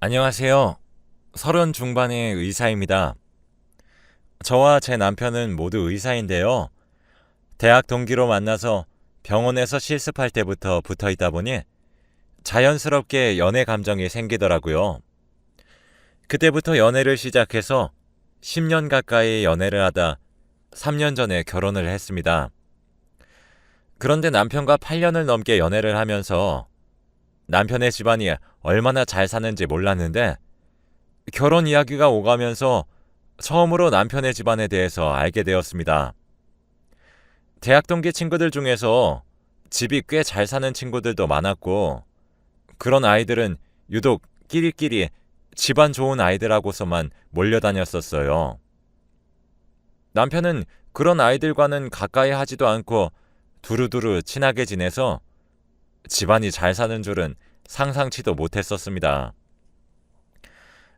안녕하세요. 30 중반의 의사입니다. 저와 제 남편은 모두 의사인데요. 대학 동기로 만나서 병원에서 실습할 때부터 붙어 있다 보니 자연스럽게 연애 감정이 생기더라고요. 그때부터 연애를 시작해서 10년 가까이 연애를 하다 3년 전에 결혼을 했습니다. 그런데 남편과 8년을 넘게 연애를 하면서 남편의 집안이 얼마나 잘 사는지 몰랐는데 결혼 이야기가 오가면서 처음으로 남편의 집안에 대해서 알게 되었습니다. 대학 동기 친구들 중에서 집이 꽤 잘 사는 친구들도 많았고, 그런 아이들은 유독 끼리끼리 집안 좋은 아이들하고서만 몰려다녔었어요. 남편은 그런 아이들과는 가까이 하지도 않고 두루두루 친하게 지내서 집안이 잘 사는 줄은 상상치도 못했었습니다.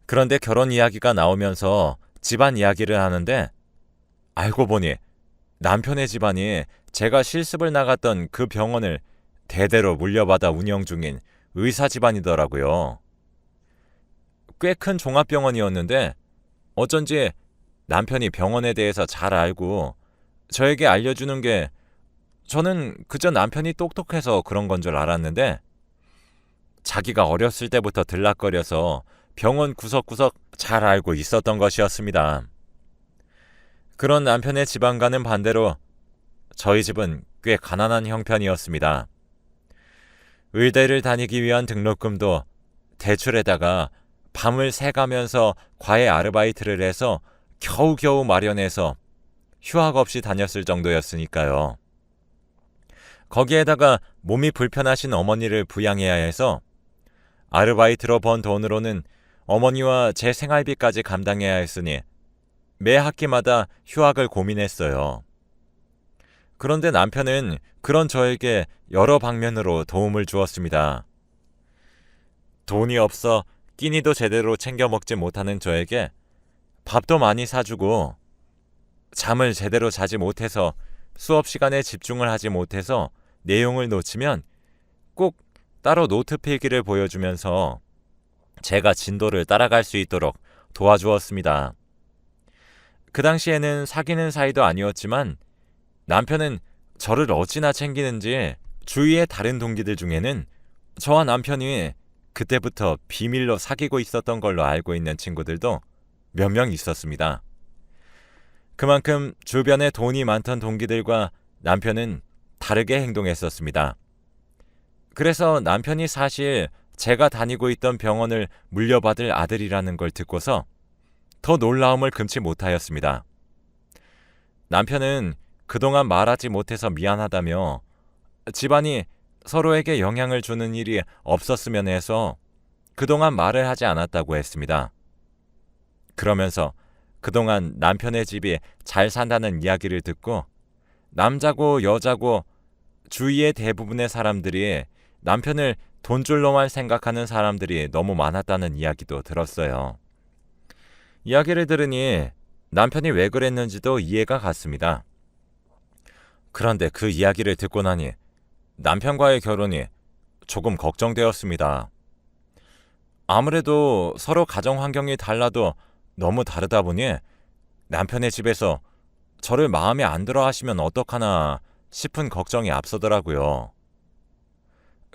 그런데 결혼 이야기가 나오면서 집안 이야기를 하는데 알고 보니 남편의 집안이 제가 실습을 나갔던 그 병원을 대대로 물려받아 운영 중인 의사 집안이더라고요. 꽤 큰 종합병원이었는데 어쩐지 남편이 병원에 대해서 잘 알고 저에게 알려주는 게 저는 그저 남편이 똑똑해서 그런 건 줄 알았는데 자기가 어렸을 때부터 들락거려서 병원 구석구석 잘 알고 있었던 것이었습니다. 그런 남편의 집안과는 반대로 저희 집은 꽤 가난한 형편이었습니다. 의대를 다니기 위한 등록금도 대출에다가 밤을 새가면서 과외 아르바이트를 해서 겨우겨우 마련해서 휴학 없이 다녔을 정도였으니까요. 거기에다가 몸이 불편하신 어머니를 부양해야 해서 아르바이트로 번 돈으로는 어머니와 제 생활비까지 감당해야 했으니 매 학기마다 휴학을 고민했어요. 그런데 남편은 그런 저에게 여러 방면으로 도움을 주었습니다. 돈이 없어 끼니도 제대로 챙겨 먹지 못하는 저에게 밥도 많이 사주고 잠을 제대로 자지 못해서 수업 시간에 집중을 하지 못해서 내용을 놓치면 꼭 따로 노트 필기를 보여주면서 제가 진도를 따라갈 수 있도록 도와주었습니다. 그 당시에는 사귀는 사이도 아니었지만 남편은 저를 어찌나 챙기는지 주위의 다른 동기들 중에는 저와 남편이 그때부터 비밀로 사귀고 있었던 걸로 알고 있는 친구들도 몇 명 있었습니다. 그만큼 주변에 돈이 많던 동기들과 남편은 다르게 행동했었습니다. 그래서 남편이 사실 제가 다니고 있던 병원을 물려받을 아들이라는 걸 듣고서 더 놀라움을 금치 못하였습니다. 남편은 그동안 말하지 못해서 미안하다며 집안이 서로에게 영향을 주는 일이 없었으면 해서 그동안 말을 하지 않았다고 했습니다. 그러면서 그동안 남편의 집이 잘 산다는 이야기를 듣고 남자고 여자고 주위의 대부분의 사람들이 남편을 돈줄로만 생각하는 사람들이 너무 많았다는 이야기도 들었어요. 이야기를 들으니 남편이 왜 그랬는지도 이해가 갔습니다. 그런데 그 이야기를 듣고 나니 남편과의 결혼이 조금 걱정되었습니다. 아무래도 서로 가정 환경이 달라도 너무 다르다 보니 남편의 집에서 저를 마음에 안 들어 하시면 어떡하나 싶은 걱정이 앞서더라고요.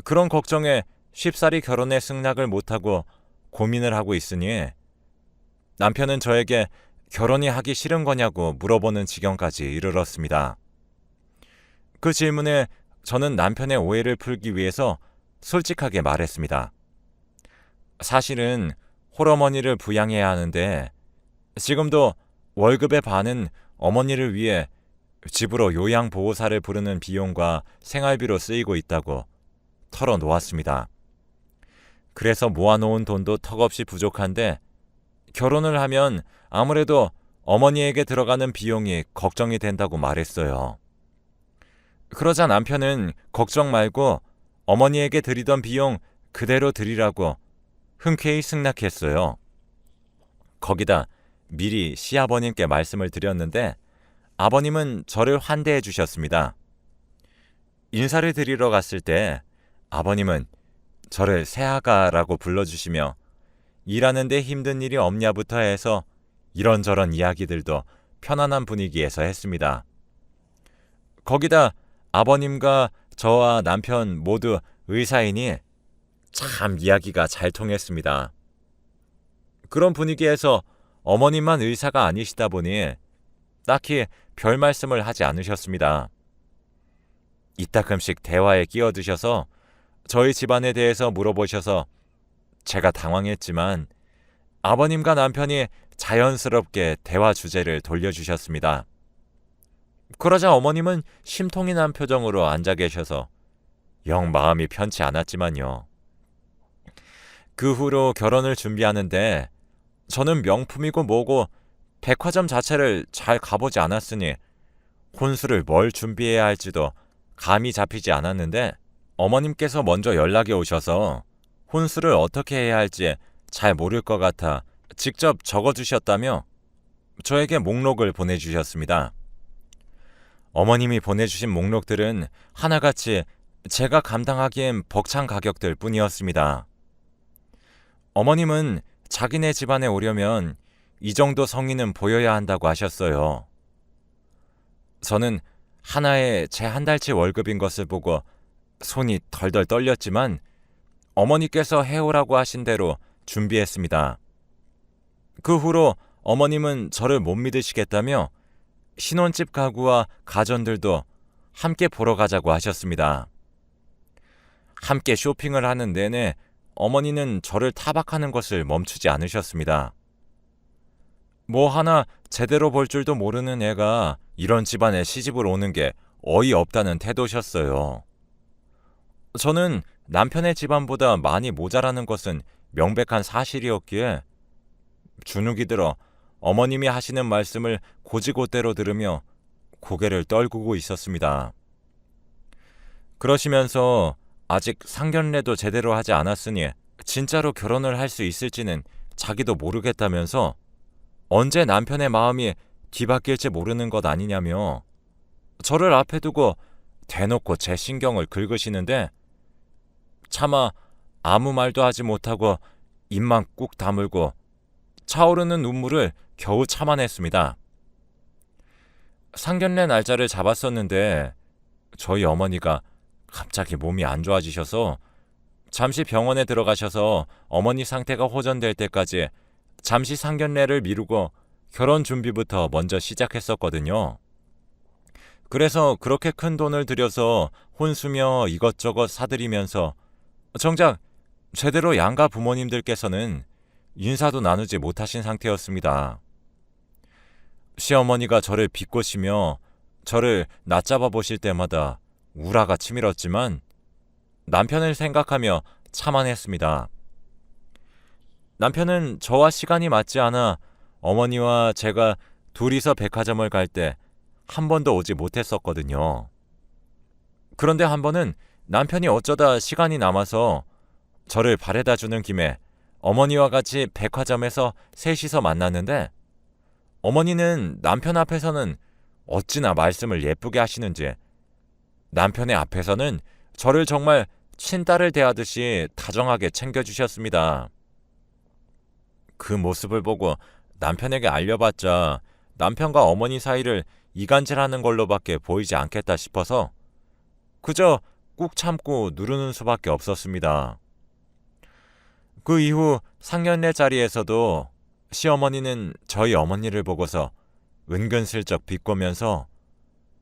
그런 걱정에 쉽사리 결혼에 승낙을 못하고 고민을 하고 있으니 남편은 저에게 결혼이 하기 싫은 거냐고 물어보는 지경까지 이르렀습니다. 그 질문에 저는 남편의 오해를 풀기 위해서 솔직하게 말했습니다. 사실은 홀어머니를 부양해야 하는데 지금도 월급의 반은 어머니를 위해 집으로 요양보호사를 부르는 비용과 생활비로 쓰이고 있다고 털어놓았습니다. 그래서 모아놓은 돈도 턱없이 부족한데 결혼을 하면 아무래도 어머니에게 들어가는 비용이 걱정이 된다고 말했어요. 그러자 남편은 걱정 말고 어머니에게 드리던 비용 그대로 드리라고 흔쾌히 승낙했어요. 거기다 미리 시아버님께 말씀을 드렸는데 아버님은 저를 환대해 주셨습니다. 인사를 드리러 갔을 때 아버님은 저를 새아가라고 불러주시며 일하는데 힘든 일이 없냐부터 해서 이런저런 이야기들도 편안한 분위기에서 했습니다. 거기다 아버님과 저와 남편 모두 의사이니 참 이야기가 잘 통했습니다. 그런 분위기에서 어머님만 의사가 아니시다 보니 딱히 별 말씀을 하지 않으셨습니다. 이따금씩 대화에 끼어드셔서 저희 집안에 대해서 물어보셔서 제가 당황했지만 아버님과 남편이 자연스럽게 대화 주제를 돌려주셨습니다. 그러자 어머님은 심통이 난 표정으로 앉아 계셔서 영 마음이 편치 않았지만요. 그 후로 결혼을 준비하는데 저는 명품이고 뭐고 백화점 자체를 잘 가보지 않았으니 혼수를 뭘 준비해야 할지도 감이 잡히지 않았는데 어머님께서 먼저 연락이 오셔서 혼수를 어떻게 해야 할지 잘 모를 것 같아 직접 적어주셨다며 저에게 목록을 보내주셨습니다. 어머님이 보내주신 목록들은 하나같이 제가 감당하기엔 벅찬 가격들 뿐이었습니다. 어머님은 자기네 집안에 오려면 이 정도 성의는 보여야 한다고 하셨어요. 저는 하나에 제 한 달치 월급인 것을 보고 손이 덜덜 떨렸지만 어머니께서 해오라고 하신 대로 준비했습니다. 그 후로 어머님은 저를 못 믿으시겠다며 신혼집 가구와 가전들도 함께 보러 가자고 하셨습니다. 함께 쇼핑을 하는 내내 어머니는 저를 타박하는 것을 멈추지 않으셨습니다. 뭐 하나 제대로 볼 줄도 모르는 애가 이런 집안에 시집을 오는 게 어이없다는 태도셨어요. 저는 남편의 집안보다 많이 모자라는 것은 명백한 사실이었기에 주눅이 들어 어머님이 하시는 말씀을 곧이곧대로 들으며 고개를 떨구고 있었습니다. 그러시면서 아직 상견례도 제대로 하지 않았으니 진짜로 결혼을 할 수 있을지는 자기도 모르겠다면서 언제 남편의 마음이 뒤바뀔지 모르는 것 아니냐며 저를 앞에 두고 대놓고 제 신경을 긁으시는데 차마 아무 말도 하지 못하고 입만 꾹 다물고 차오르는 눈물을 겨우 참아냈습니다. 상견례 날짜를 잡았었는데 저희 어머니가 갑자기 몸이 안 좋아지셔서 잠시 병원에 들어가셔서 어머니 상태가 호전될 때까지 잠시 상견례를 미루고 결혼 준비부터 먼저 시작했었거든요. 그래서 그렇게 큰 돈을 들여서 혼수며 이것저것 사들이면서 정작 제대로 양가 부모님들께서는 인사도 나누지 못하신 상태였습니다. 시어머니가 저를 비꼬시며 저를 낮잡아 보실 때마다 우라가 치밀었지만 남편을 생각하며 참아냈습니다. 남편은 저와 시간이 맞지 않아 어머니와 제가 둘이서 백화점을 갈 때 한 번도 오지 못했었거든요. 그런데 한 번은 남편이 어쩌다 시간이 남아서 저를 바래다 주는 김에 어머니와 같이 백화점에서 셋이서 만났는데 어머니는 남편 앞에서는 어찌나 말씀을 예쁘게 하시는지 남편의 앞에서는 저를 정말 친딸을 대하듯이 다정하게 챙겨주셨습니다. 그 모습을 보고 남편에게 알려봤자 남편과 어머니 사이를 이간질하는 걸로밖에 보이지 않겠다 싶어서 그저 꾹 참고 누르는 수밖에 없었습니다. 그 이후 상견례 자리에서도 시어머니는 저희 어머니를 보고서 은근슬쩍 비꼬면서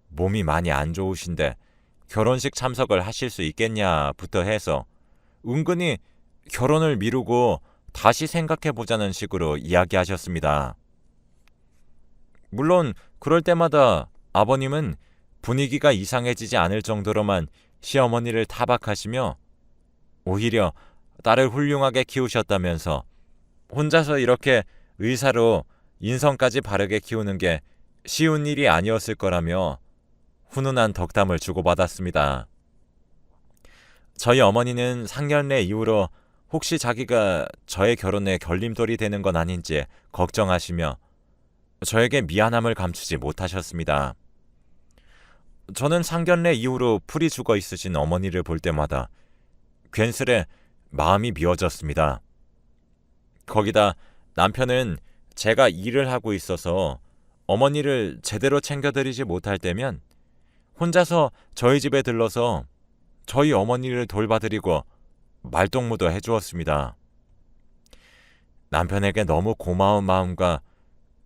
몸이 많이 안 좋으신데 결혼식 참석을 하실 수 있겠냐부터 해서 은근히 결혼을 미루고 다시 생각해보자는 식으로 이야기하셨습니다. 물론 그럴 때마다 아버님은 분위기가 이상해지지 않을 정도로만 시어머니를 타박하시며 오히려 딸을 훌륭하게 키우셨다면서 혼자서 이렇게 의사로 인성까지 바르게 키우는 게 쉬운 일이 아니었을 거라며 훈훈한 덕담을 주고받았습니다. 저희 어머니는 상견례 이후로 혹시 자기가 저의 결혼에 걸림돌이 되는 건 아닌지 걱정하시며 저에게 미안함을 감추지 못하셨습니다. 저는 상견례 이후로 풀이 죽어 있으신 어머니를 볼 때마다 괜스레 마음이 미워졌습니다. 거기다 남편은 제가 일을 하고 있어서 어머니를 제대로 챙겨드리지 못할 때면 혼자서 저희 집에 들러서 저희 어머니를 돌봐드리고 말동무도 해주었습니다. 남편에게 너무 고마운 마음과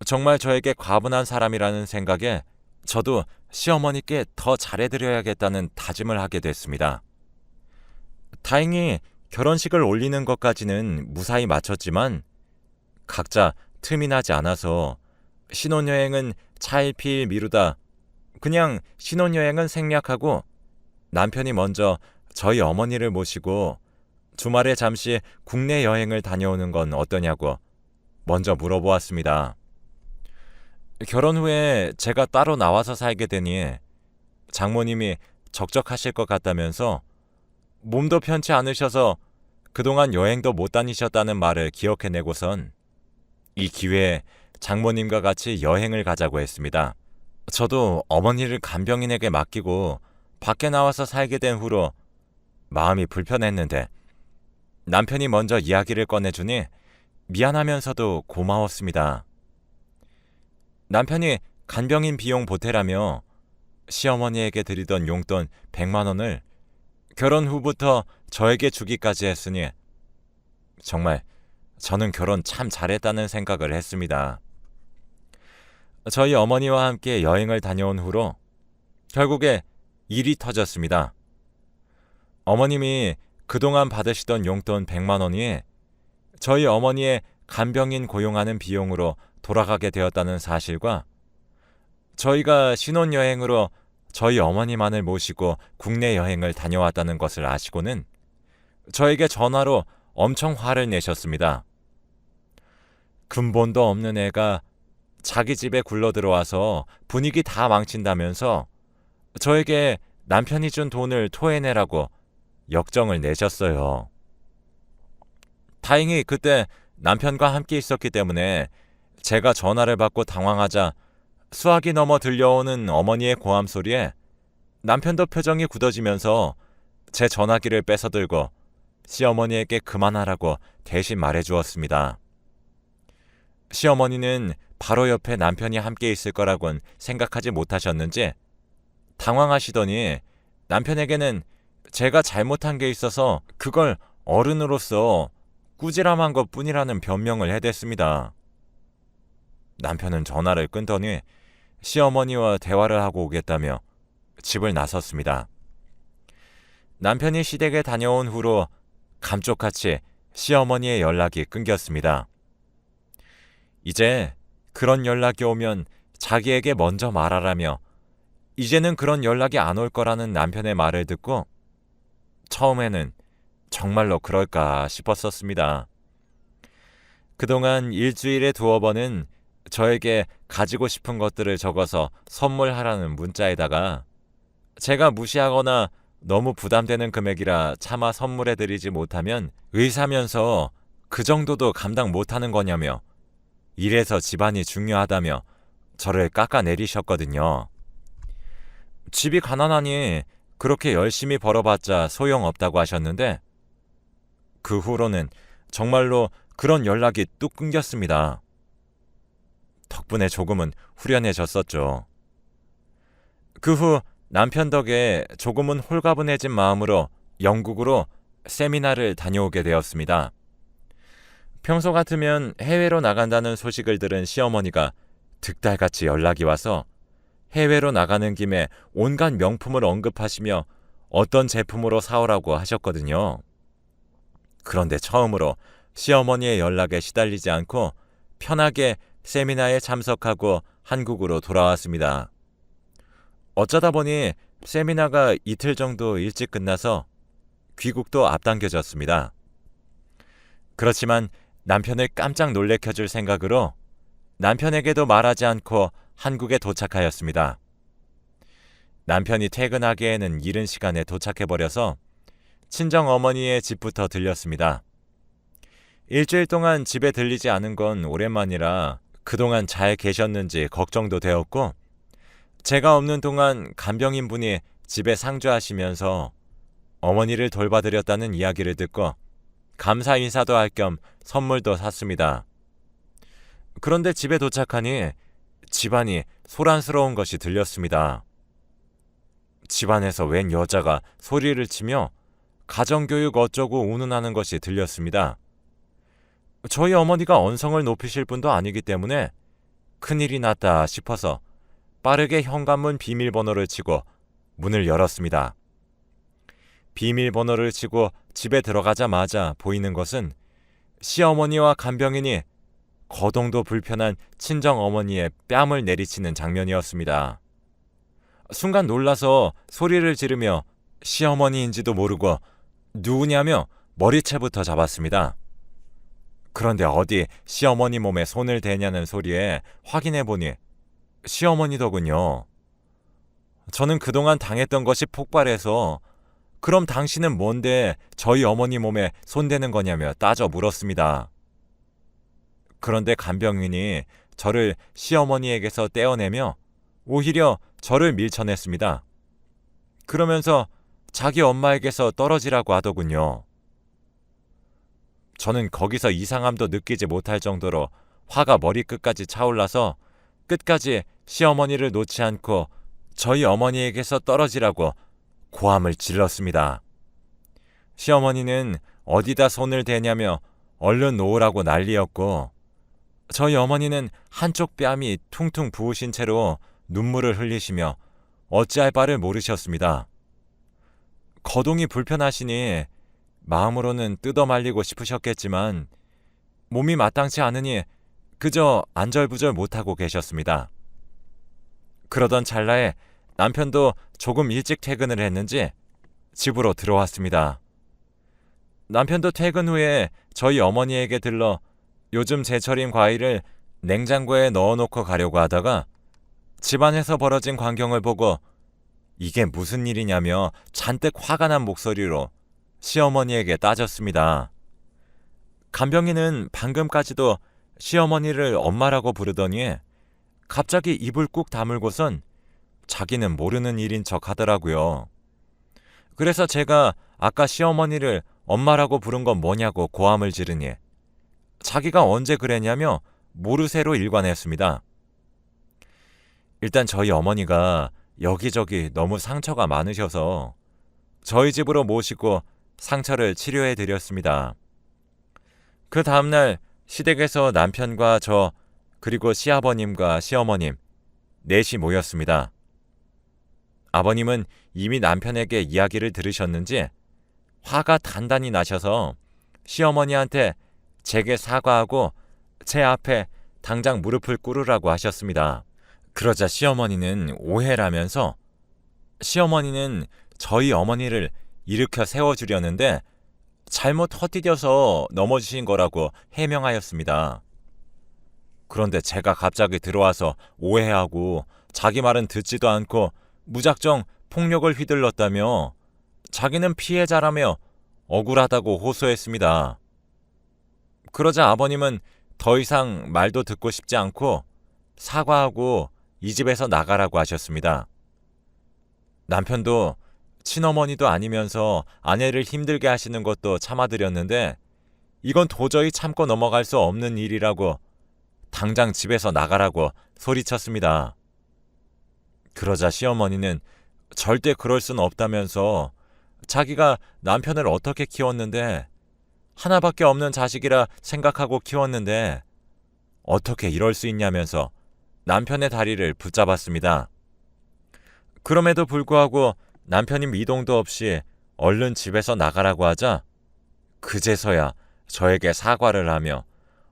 정말 저에게 과분한 사람이라는 생각에 저도 시어머니께 더 잘해드려야겠다는 다짐을 하게 됐습니다. 다행히 결혼식을 올리는 것까지는 무사히 마쳤지만 각자 틈이 나지 않아서 신혼여행은 차일피일 미루다 그냥 신혼여행은 생략하고 남편이 먼저 저희 어머니를 모시고 주말에 잠시 국내 여행을 다녀오는 건 어떠냐고 먼저 물어보았습니다. 결혼 후에 제가 따로 나와서 살게 되니 장모님이 적적하실 것 같다면서 몸도 편치 않으셔서 그동안 여행도 못 다니셨다는 말을 기억해내고선 이 기회에 장모님과 같이 여행을 가자고 했습니다. 저도 어머니를 간병인에게 맡기고 밖에 나와서 살게 된 후로 마음이 불편했는데 남편이 먼저 이야기를 꺼내주니 미안하면서도 고마웠습니다. 남편이 간병인 비용 보태라며 시어머니에게 드리던 용돈 100만 원을 결혼 후부터 저에게 주기까지 했으니 정말 저는 결혼 참 잘했다는 생각을 했습니다. 저희 어머니와 함께 여행을 다녀온 후로 결국에 일이 터졌습니다. 어머님이 그동안 받으시던 용돈 100만 원이 저희 어머니의 간병인 고용하는 비용으로 돌아가게 되었다는 사실과 저희가 신혼여행으로 저희 어머니만을 모시고 국내 여행을 다녀왔다는 것을 아시고는 저에게 전화로 엄청 화를 내셨습니다. 근본도 없는 애가 자기 집에 굴러들어와서 분위기 다 망친다면서 저에게 남편이 준 돈을 토해내라고 역정을 내셨어요. 다행히 그때 남편과 함께 있었기 때문에 제가 전화를 받고 당황하자 수화기 넘어 들려오는 어머니의 고함 소리에 남편도 표정이 굳어지면서 제 전화기를 뺏어들고 시어머니에게 그만하라고 대신 말해주었습니다. 시어머니는 바로 옆에 남편이 함께 있을 거라곤 생각하지 못하셨는지 당황하시더니 남편에게는 제가 잘못한 게 있어서 그걸 어른으로서 꾸지람한 것뿐이라는 변명을 해댔습니다. 남편은 전화를 끊더니 시어머니와 대화를 하고 오겠다며 집을 나섰습니다. 남편이 시댁에 다녀온 후로 감쪽같이 시어머니의 연락이 끊겼습니다. 이제 그런 연락이 오면 자기에게 먼저 말하라며 이제는 그런 연락이 안 올 거라는 남편의 말을 듣고 처음에는 정말로 그럴까 싶었었습니다. 그동안 일주일에 2번은 저에게 가지고 싶은 것들을 적어서 선물하라는 문자에다가 제가 무시하거나 너무 부담되는 금액이라 차마 선물해드리지 못하면 의사면서 그 정도도 감당 못하는 거냐며 이래서 집안이 중요하다며 저를 깎아내리셨거든요. 집이 가난하니 그렇게 열심히 벌어봤자 소용없다고 하셨는데 그 후로는 정말로 그런 연락이 뚝 끊겼습니다. 덕분에 조금은 후련해졌었죠. 그 후 남편 덕에 조금은 홀가분해진 마음으로 영국으로 세미나를 다녀오게 되었습니다. 평소 같으면 해외로 나간다는 소식을 들은 시어머니가 득달같이 연락이 와서 해외로 나가는 김에 온갖 명품을 언급하시며 어떤 제품으로 사오라고 하셨거든요. 그런데 처음으로 시어머니의 연락에 시달리지 않고 편하게 세미나에 참석하고 한국으로 돌아왔습니다. 어쩌다 보니 세미나가 이틀 정도 일찍 끝나서 귀국도 앞당겨졌습니다. 그렇지만 남편을 깜짝 놀래켜줄 생각으로 남편에게도 말하지 않고 한국에 도착하였습니다. 남편이 퇴근하기에는 이른 시간에 도착해버려서 친정 어머니의 집부터 들렸습니다. 일주일 동안 집에 들리지 않은 건 오랜만이라 그동안 잘 계셨는지 걱정도 되었고 제가 없는 동안 간병인분이 집에 상주하시면서 어머니를 돌봐드렸다는 이야기를 듣고 감사 인사도 할 겸 선물도 샀습니다. 그런데 집에 도착하니 집안이 소란스러운 것이 들렸습니다. 집안에서 웬 여자가 소리를 치며 가정교육 어쩌고 운운하는 것이 들렸습니다. 저희 어머니가 언성을 높이실 분도 아니기 때문에 큰일이 났다 싶어서 빠르게 현관문 비밀번호를 치고 문을 열었습니다. 비밀번호를 치고 집에 들어가자마자 보이는 것은 시어머니와 간병인이 거동도 불편한 친정어머니의 뺨을 내리치는 장면이었습니다. 순간 놀라서 소리를 지르며 시어머니인지도 모르고 누구냐며 머리채부터 잡았습니다. 그런데 어디 시어머니 몸에 손을 대냐는 소리에 확인해보니 시어머니더군요. 저는 그동안 당했던 것이 폭발해서 그럼 당신은 뭔데 저희 어머니 몸에 손대는 거냐며 따져 물었습니다. 그런데 간병인이 저를 시어머니에게서 떼어내며 오히려 저를 밀쳐냈습니다. 그러면서 자기 엄마에게서 떨어지라고 하더군요. 저는 거기서 이상함도 느끼지 못할 정도로 화가 머리끝까지 차올라서 끝까지 시어머니를 놓지 않고 저희 어머니에게서 떨어지라고 고함을 질렀습니다. 시어머니는 어디다 손을 대냐며 얼른 놓으라고 난리였고 저희 어머니는 한쪽 뺨이 퉁퉁 부으신 채로 눈물을 흘리시며 어찌할 바를 모르셨습니다. 거동이 불편하시니 마음으로는 뜯어 말리고 싶으셨겠지만 몸이 마땅치 않으니 그저 안절부절 못하고 계셨습니다. 그러던 찰나에 남편도 조금 일찍 퇴근을 했는지 집으로 들어왔습니다. 남편도 퇴근 후에 저희 어머니에게 들러 요즘 제철인 과일을 냉장고에 넣어놓고 가려고 하다가 집안에서 벌어진 광경을 보고 이게 무슨 일이냐며 잔뜩 화가 난 목소리로 시어머니에게 따졌습니다. 간병인은 방금까지도 시어머니를 엄마라고 부르더니 갑자기 입을 꾹 다물고선 자기는 모르는 일인 척 하더라고요. 그래서 제가 아까 시어머니를 엄마라고 부른 건 뭐냐고 고함을 지르니 자기가 언제 그랬냐며 모르쇠로 일관했습니다. 일단 저희 어머니가 여기저기 너무 상처가 많으셔서 저희 집으로 모시고 상처를 치료해 드렸습니다. 그 다음날 시댁에서 남편과 저 그리고 시아버님과 시어머님 넷이 모였습니다. 아버님은 이미 남편에게 이야기를 들으셨는지 화가 단단히 나셔서 시어머니한테 제게 사과하고 제 앞에 당장 무릎을 꿇으라고 하셨습니다. 그러자 시어머니는 오해라면서 시어머니는 저희 어머니를 일으켜 세워주려는데 잘못 헛디뎌서 넘어지신 거라고 해명하였습니다. 그런데 제가 갑자기 들어와서 오해하고 자기 말은 듣지도 않고 무작정 폭력을 휘둘렀다며 자기는 피해자라며 억울하다고 호소했습니다. 그러자 아버님은 더 이상 말도 듣고 싶지 않고 사과하고 이 집에서 나가라고 하셨습니다. 남편도 친어머니도 아니면서 아내를 힘들게 하시는 것도 참아드렸는데 이건 도저히 참고 넘어갈 수 없는 일이라고 당장 집에서 나가라고 소리쳤습니다. 그러자 시어머니는 절대 그럴 순 없다면서 자기가 남편을 어떻게 키웠는데 하나밖에 없는 자식이라 생각하고 키웠는데 어떻게 이럴 수 있냐면서 남편의 다리를 붙잡았습니다. 그럼에도 불구하고 남편이 미동도 없이 얼른 집에서 나가라고 하자 그제서야 저에게 사과를 하며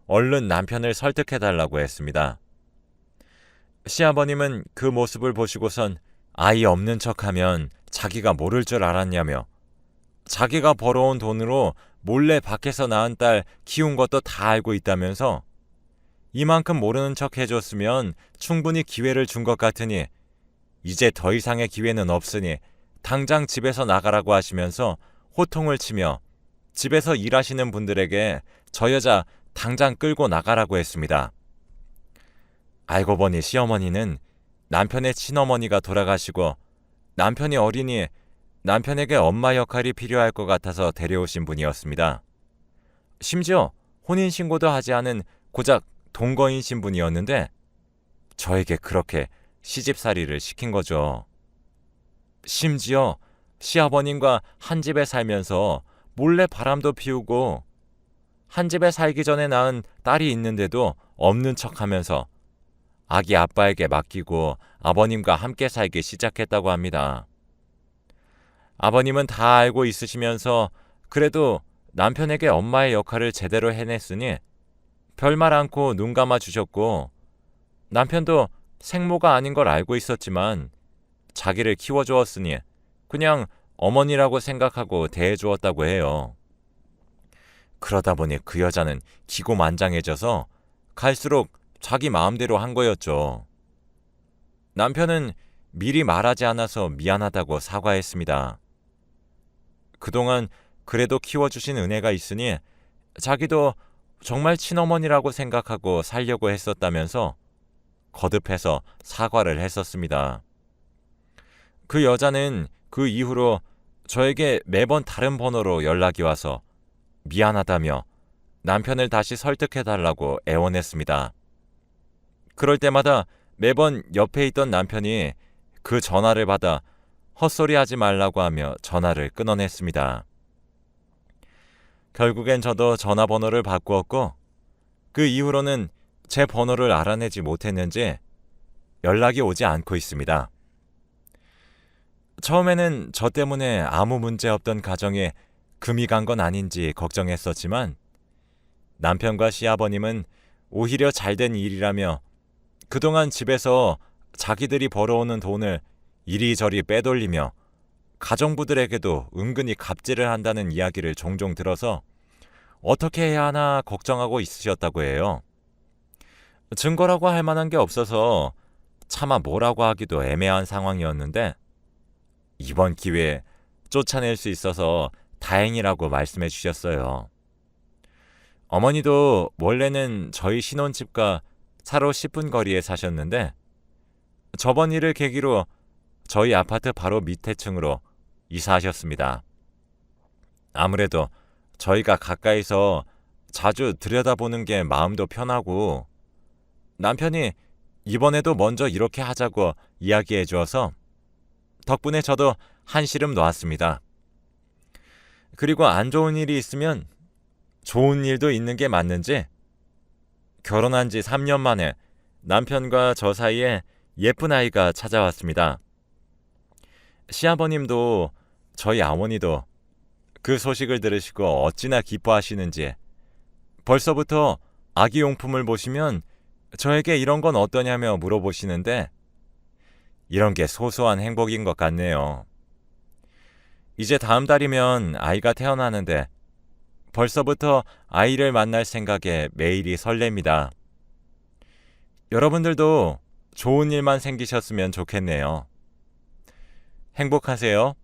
얼른 남편을 설득해달라고 했습니다. 시아버님은 그 모습을 보시고선 아이 없는 척하면 자기가 모를 줄 알았냐며 자기가 벌어온 돈으로 몰래 밖에서 낳은 딸 키운 것도 다 알고 있다면서 이만큼 모르는 척 해줬으면 충분히 기회를 준 것 같으니 이제 더 이상의 기회는 없으니 당장 집에서 나가라고 하시면서 호통을 치며 집에서 일하시는 분들에게 저 여자 당장 끌고 나가라고 했습니다. 알고 보니 시어머니는 남편의 친어머니가 돌아가시고 남편이 어리니 남편에게 엄마 역할이 필요할 것 같아서 데려오신 분이었습니다. 심지어 혼인신고도 하지 않은 고작 동거인 신분이었는데 저에게 그렇게 시집살이를 시킨 거죠. 심지어 시아버님과 한 집에 살면서 몰래 바람도 피우고 한 집에 살기 전에 낳은 딸이 있는데도 없는 척하면서 아기 아빠에게 맡기고 아버님과 함께 살기 시작했다고 합니다. 아버님은 다 알고 있으시면서 그래도 남편에게 엄마의 역할을 제대로 해냈으니 별말 않고 눈 감아 주셨고, 남편도 생모가 아닌 걸 알고 있었지만 자기를 키워주었으니 그냥 어머니라고 생각하고 대해주었다고 해요. 그러다 보니 그 여자는 기고만장해져서 갈수록 자기 마음대로 한 거였죠. 남편은 미리 말하지 않아서 미안하다고 사과했습니다. 그동안 그래도 키워주신 은혜가 있으니 자기도 정말 친어머니라고 생각하고 살려고 했었다면서 거듭해서 사과를 했었습니다. 그 여자는 그 이후로 저에게 매번 다른 번호로 연락이 와서 미안하다며 남편을 다시 설득해달라고 애원했습니다. 그럴 때마다 매번 옆에 있던 남편이 그 전화를 받아 헛소리하지 말라고 하며 전화를 끊어냈습니다. 결국엔 저도 전화번호를 바꾸었고 그 이후로는 제 번호를 알아내지 못했는지 연락이 오지 않고 있습니다. 처음에는 저 때문에 아무 문제 없던 가정에 금이 간 건 아닌지 걱정했었지만 남편과 시아버님은 오히려 잘된 일이라며 그동안 집에서 자기들이 벌어오는 돈을 이리저리 빼돌리며 가정부들에게도 은근히 갑질을 한다는 이야기를 종종 들어서 어떻게 해야 하나 걱정하고 있으셨다고 해요. 증거라고 할 만한 게 없어서 차마 뭐라고 하기도 애매한 상황이었는데 이번 기회에 쫓아낼 수 있어서 다행이라고 말씀해 주셨어요. 어머니도 원래는 저희 신혼집과 차로 10분 거리에 사셨는데 저번 일을 계기로 저희 아파트 바로 밑에 층으로 이사하셨습니다. 아무래도 저희가 가까이서 자주 들여다보는 게 마음도 편하고 남편이 이번에도 먼저 이렇게 하자고 이야기해 주어서 덕분에 저도 한시름 놓았습니다. 그리고 안 좋은 일이 있으면 좋은 일도 있는 게 맞는지 결혼한 지 3년 만에 남편과 저 사이에 예쁜 아이가 찾아왔습니다. 시아버님도 저희 어머니도 그 소식을 들으시고 어찌나 기뻐하시는지 벌써부터 아기 용품을 보시면 저에게 이런 건 어떠냐며 물어보시는데 이런 게 소소한 행복인 것 같네요. 이제 다음 달이면 아이가 태어나는데 벌써부터 아이를 만날 생각에 매일이 설렙니다. 여러분들도 좋은 일만 생기셨으면 좋겠네요. 행복하세요.